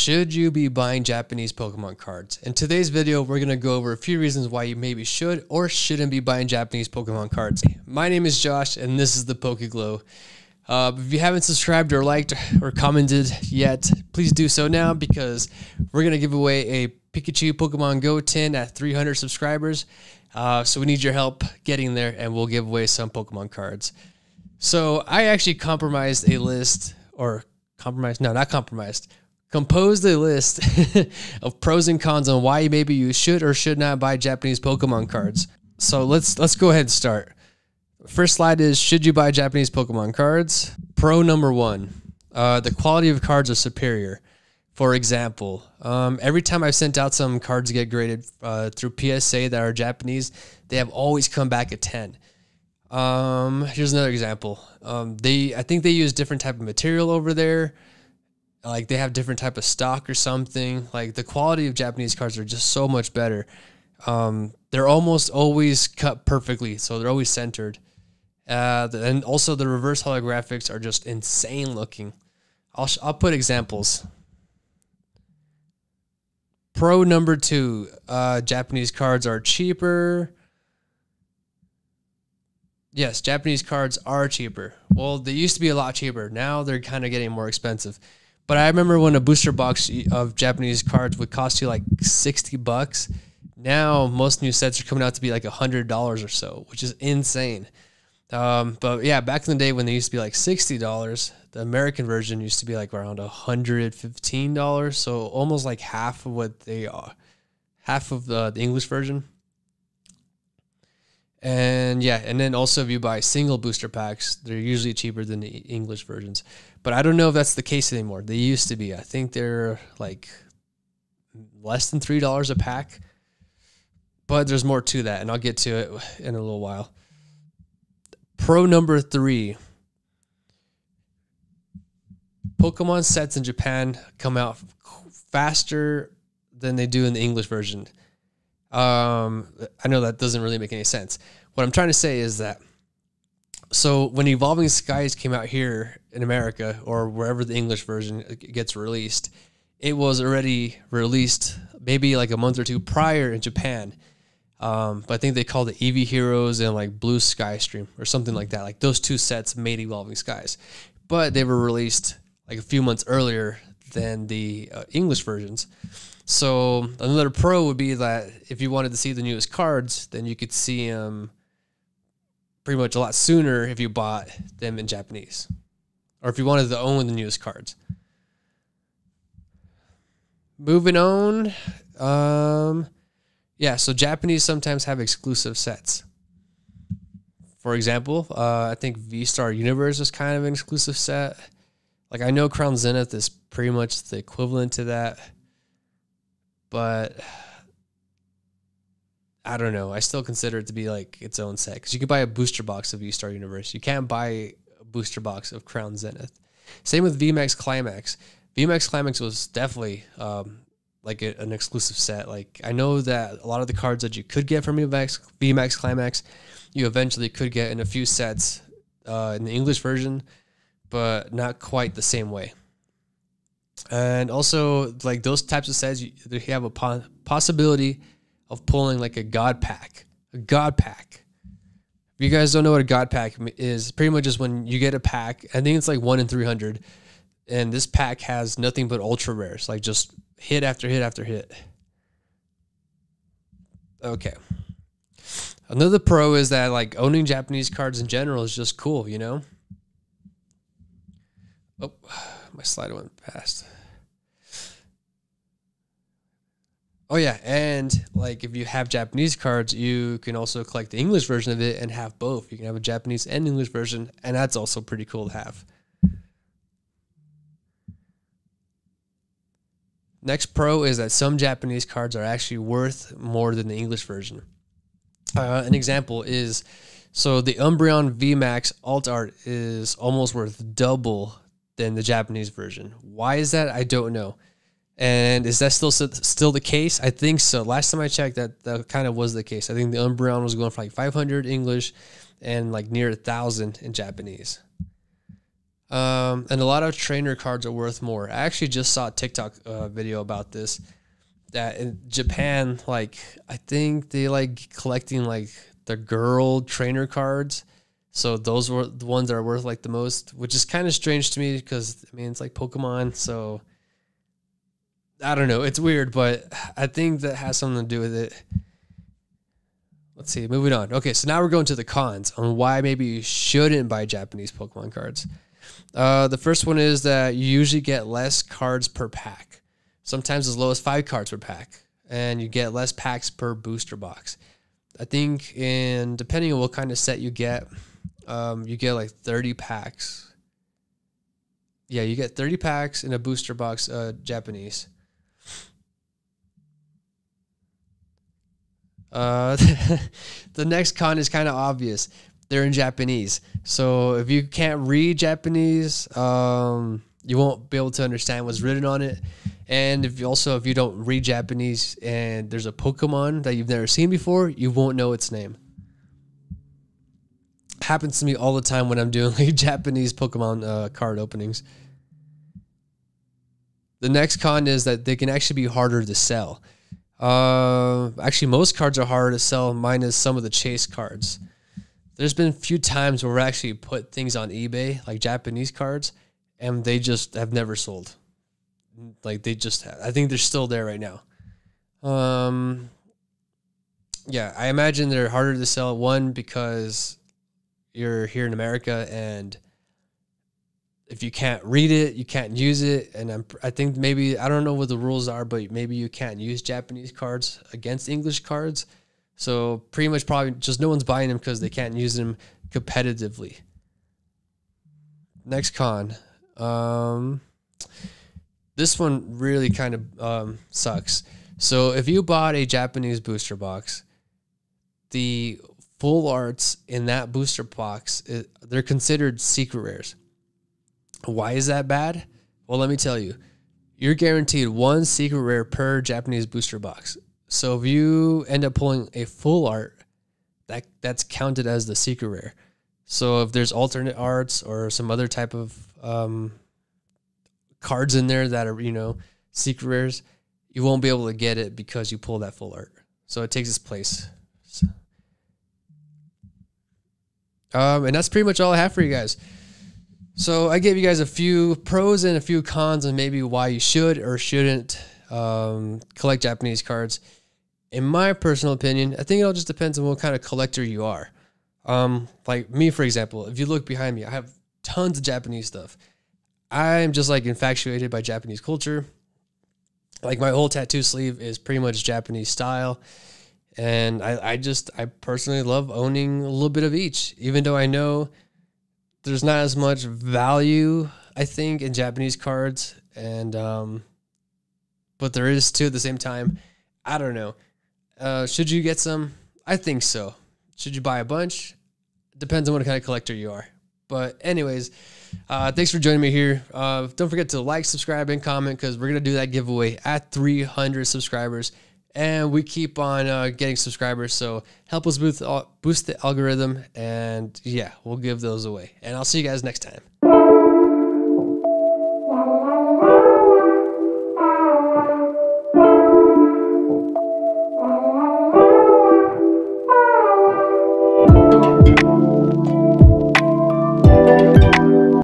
Should you be buying Japanese Pokemon cards? In today's video, we're going to go over a few reasons why you maybe should or shouldn't be buying Japanese Pokemon cards. My name is Josh, and this is the Pokeglow. If you haven't subscribed or liked or commented yet, please do so now because we're going to give away a Pikachu Pokemon Go tin at 300 subscribers. So we need your help getting there, and we'll give away some Pokemon cards. So I actually compromised a list, or compromised, no, not compromised, composed a list of pros and cons on why maybe you should or should not buy Japanese Pokemon cards. So let's go ahead and start. First slide is, should you buy Japanese Pokemon cards? Pro number one, the quality of cards are superior. For example, every time I've sent out some cards to get graded through PSA that are Japanese, they have always come back a 10. Here's another example. I think they use different type of material over there. Like they have different type of stock or something. Like the quality of Japanese cards are just so much better. They're almost always cut perfectly, so they're always centered. And also the reverse holographics are just insane looking. I'll put examples. Pro number two, Japanese cards are cheaper. Yes, Japanese cards are cheaper. Well, they used to be a lot cheaper. Now they're kind of getting more expensive. But I remember when a booster box of Japanese cards would cost you like 60 bucks. Now most new sets are coming out to be like $100 or so, which is insane. But yeah, back in the day when they used to be like $60, the American version used to be like around $115. So almost like half of what they are, half of the English version. And yeah, and then also if you buy single booster packs, they're usually cheaper than the English versions. But I don't know if that's the case anymore. They used to be. I think they're like less than $3 a pack. But there's more to that, and I'll get to it in a little while. Pro number three. Pokemon sets in Japan come out faster than they do in the English version. I know that doesn't really make any sense. What I'm trying to say is that, so when Evolving Skies came out here in America or wherever the English version gets released, it was already released maybe like a month or two prior in Japan. But I think they called it Eevee Heroes and like Blue Sky Stream or something like that. Like those two sets made Evolving Skies, but they were released like a few months earlier than the English versions. So another pro would be that if you wanted to see the newest cards, then you could see them pretty much a lot sooner if you bought them in Japanese, or if you wanted to own the newest cards. Moving on. Yeah, so Japanese sometimes have exclusive sets. For example, I think V-Star Universe is kind of an exclusive set. Like I know Crown Zenith is pretty much the equivalent to that. But I don't know. I still consider it to be like its own set because you can buy a booster box of V-Star Universe. You can't buy a booster box of Crown Zenith. Same with VMAX Climax. VMAX Climax was definitely like an exclusive set. Like I know that a lot of the cards that you could get from VMAX Climax, you eventually could get in a few sets in the English version, but not quite the same way. And also, like those types of sets, they have a possibility of pulling like a God Pack. A God Pack. If you guys don't know what a God Pack is, pretty much just when you get a pack, I think it's like 1 in 300, and this pack has nothing but ultra rares, like just hit after hit after hit. Okay. Another pro is that like owning Japanese cards in general is just cool, you know? Oh, my slide went past. Oh yeah, and like if you have Japanese cards, you can also collect the English version of it and have both. You can have a Japanese and English version, and that's also pretty cool to have. Next pro is that some Japanese cards are actually worth more than the English version. An example is, so the Umbreon VMAX Alt Art is almost worth double than the Japanese version. Why is that? I don't know. And is that still the case? I think so. Last time I checked, that kind of was the case. I think the Umbreon was going for like 500 English and like near 1,000 in Japanese. And a lot of trainer cards are worth more. I actually just saw a TikTok video about this, that in Japan, like, I think they like collecting like the girl trainer cards. So those were the ones that are worth like the most, which is kind of strange to me because, I mean, it's like Pokemon. So I don't know. It's weird, but I think that has something to do with it. Let's see. Moving on. Okay, so now we're going to the cons on why maybe you shouldn't buy Japanese Pokemon cards. The first one is that you usually get less cards per pack. Sometimes as low as 5 cards per pack. And you get less packs per booster box. I think depending on what kind of set you get like 30 packs. Yeah, you get 30 packs in a booster box, Japanese. The next con is kind of obvious. They're in Japanese. So if you can't read Japanese, you won't be able to understand what's written on it. And if you don't read Japanese and there's a Pokemon that you've never seen before, you won't know its name. Happens to me all the time when I'm doing like Japanese Pokemon card openings. The next con is that they can actually be harder to sell. Actually, most cards are harder to sell, minus some of the chase cards. There's been a few times where we actually put things on eBay, like Japanese cards, and they just have never sold. Like I think they're still there right now. Yeah, I imagine they're harder to sell. One, because you're here in America, and if you can't read it, you can't use it. And I think maybe, I don't know what the rules are, but maybe you can't use Japanese cards against English cards. So pretty much probably just no one's buying them because they can't use them competitively. Next con. This one really kind of sucks. So if you bought a Japanese booster box, the full arts in that booster box, they're considered secret rares. Why is that bad? Well, let me tell you. You're guaranteed 1 secret rare per Japanese booster box. So if you end up pulling a full art, that's counted as the secret rare. So if there's alternate arts or some other type of cards in there that are, secret rares, you won't be able to get it because you pull that full art. So it takes its place. And that's pretty much all I have for you guys. So I gave you guys a few pros and a few cons and maybe why you should or shouldn't collect Japanese cards. In my personal opinion, I think it all just depends on what kind of collector you are. Like me, for example, if you look behind me, I have tons of Japanese stuff. I'm just like infatuated by Japanese culture. Like my whole tattoo sleeve is pretty much Japanese style. And I personally love owning a little bit of each, even though I know there's not as much value, I think, in Japanese cards. And, but there is too at the same time. I don't know. Should you get some? I think so. Should you buy a bunch? Depends on what kind of collector you are. But anyways, thanks for joining me here. Don't forget to like, subscribe, and comment because we're going to do that giveaway at 300 subscribers. And we keep on getting subscribers. So help us boost the algorithm. And yeah, we'll give those away. And I'll see you guys next time.